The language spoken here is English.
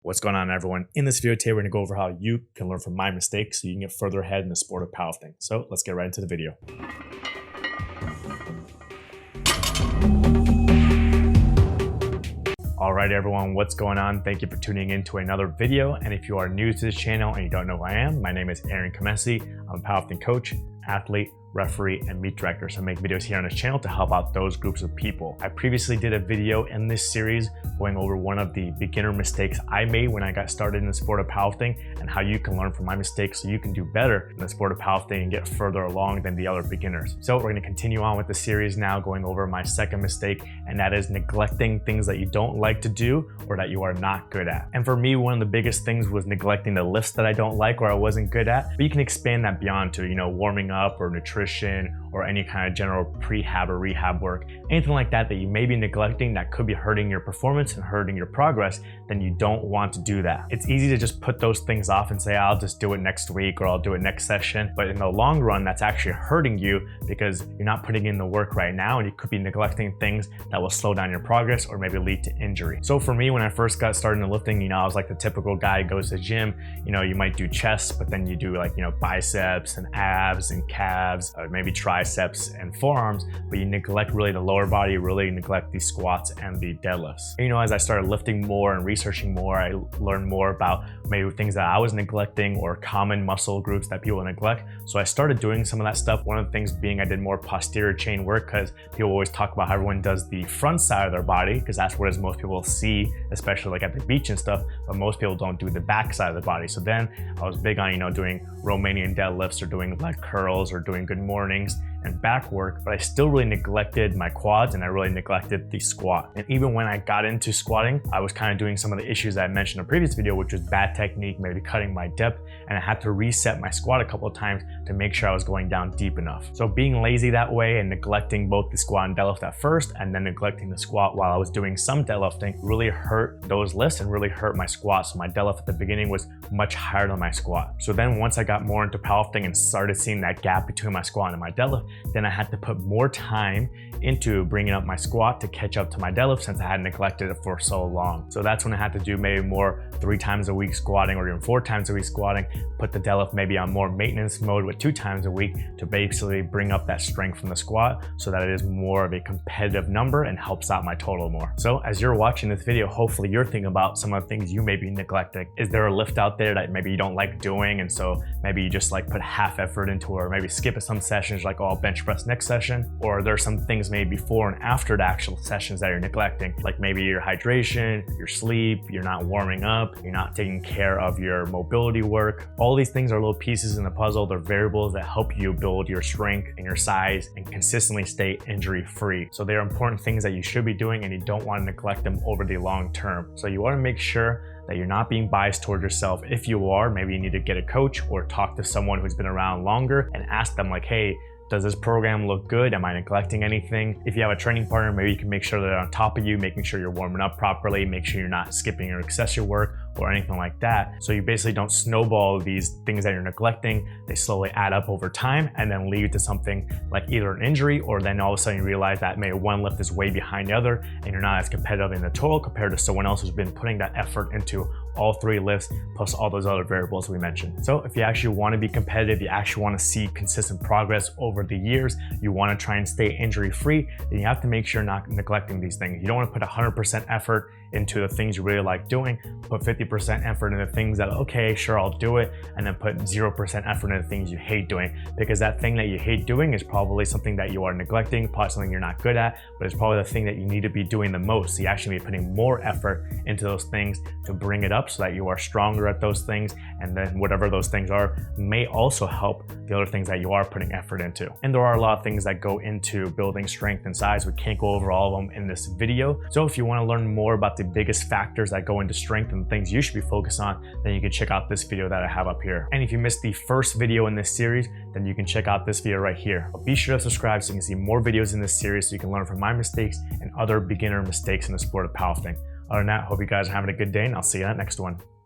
What's going on, everyone? In this video today, we're going to go over how you can learn from my mistakes so you can get further ahead in the sport of powerlifting. So let's get right into the video. All right, everyone, what's going on? Thank you for tuning in to another video. And if you are new to this channel and you don't know who I am, my name is Venmo Khamesi. I'm a powerlifting coach, athlete, referee, and meet director. So I make videos here on this channel to help out those groups of people. I previously did a video in this series going over one of the beginner mistakes I made when I got started in the sport of powerlifting and how you can learn from my mistakes so you can do better in the sport of powerlifting and get further along than the other beginners. So we're going to continue on with the series now, going over my second mistake, and that is neglecting things that you don't like to do or that you are not good at. And for me, one of the biggest things was neglecting the lifts that I don't like or I wasn't good at. But you can expand that beyond to, warming up or nutrition or any kind of general prehab or rehab work, anything like that you may be neglecting that could be hurting your performance and hurting your progress, then you don't want to do that. It's easy to just put those things off and say, I'll just do it next week or I'll do it next session. But in the long run, that's actually hurting you because you're not putting in the work right now and you could be neglecting things that will slow down your progress or maybe lead to injury. So for me, when I first got started in lifting, I was like the typical guy who goes to the gym, you might do chest, but then you do biceps and abs and calves, or maybe triceps and forearms, but you neglect really the lower body, you really neglect the squats and the deadlifts. As I started lifting more and researching more, I learned more about maybe things that I was neglecting or common muscle groups that people neglect. So I started doing some of that stuff. One of the things being I did more posterior chain work because people always talk about how everyone does the front side of their body because that's what most people see, especially like at the beach and stuff, but most people don't do the back side of the body. So then I was big on, doing Romanian deadlifts or doing leg curls or doing good mornings and back work, but I still really neglected my quads and I really neglected the squat. And even when I got into squatting, I was kind of doing some of the issues that I mentioned in a previous video, which was bad technique, maybe cutting my depth, and I had to reset my squat a couple of times to make sure I was going down deep enough. So being lazy that way and neglecting both the squat and deadlift at first, and then neglecting the squat while I was doing some deadlifting really hurt those lifts and really hurt my squat. So my deadlift at the beginning was much higher than my squat. So then once I got more into powerlifting and started seeing that gap between my squat and my deadlift, then I had to put more time into bringing up my squat to catch up to my deadlift since I had neglected it for so long. So that's when I had to do maybe more 3 times a week squatting or even 4 times a week squatting, put the deadlift maybe on more maintenance mode with 2 times a week to basically bring up that strength from the squat so that it is more of a competitive number and helps out my total more. So as you're watching this video, hopefully you're thinking about some of the things you may be neglecting. Is there a lift out there that maybe you don't like doing and so maybe you just put half effort into it, or maybe skip at some sessions like, oh, I'll bench press next session? Or are there some things maybe before and after the actual sessions that you're neglecting, like maybe your hydration, your sleep, you're not warming up, you're not taking care of your mobility work? All these things are little pieces in the puzzle. They're variables that help you build your strength and your size and consistently stay injury free. So they're important things that you should be doing and you don't want to neglect them over the long term. So you want to make sure that you're not being biased towards yourself. If you are, maybe you need to get a coach or talk to someone who's been around longer and ask them hey, does this program look good? Am I neglecting anything? If you have a training partner, maybe you can make sure they're on top of you, making sure you're warming up properly, make sure you're not skipping your accessory work or anything like that. So you basically don't snowball these things that you're neglecting. They slowly add up over time and then lead to something like either an injury or then all of a sudden you realize that maybe one lift is way behind the other and you're not as competitive in the total compared to someone else who's been putting that effort into all 3 lifts plus all those other variables we mentioned. So if you actually want to be competitive, you actually want to see consistent progress over the years, you want to try and stay injury free, then you have to make sure you're not neglecting these things. You don't want to put 100% effort into the things you really like doing, put 50% effort into things that, okay, sure, I'll do it, and then put 0% effort into things you hate doing, because that thing that you hate doing is probably something that you are neglecting, probably something you're not good at, but it's probably the thing that you need to be doing the most. So you actually be putting more effort into those things to bring it up so that you are stronger at those things, and then whatever those things are may also help the other things that you are putting effort into. And there are a lot of things that go into building strength and size. We can't go over all of them in this video. So if you want to learn more about the biggest factors that go into strength and things you should be focused on, then you can check out this video that I have up here. And if you missed the first video in this series, then you can check out this video right here. But be sure to subscribe so you can see more videos in this series so you can learn from my mistakes and other beginner mistakes in the sport of powerlifting. Other than that, hope you guys are having a good day and I'll see you in that next one.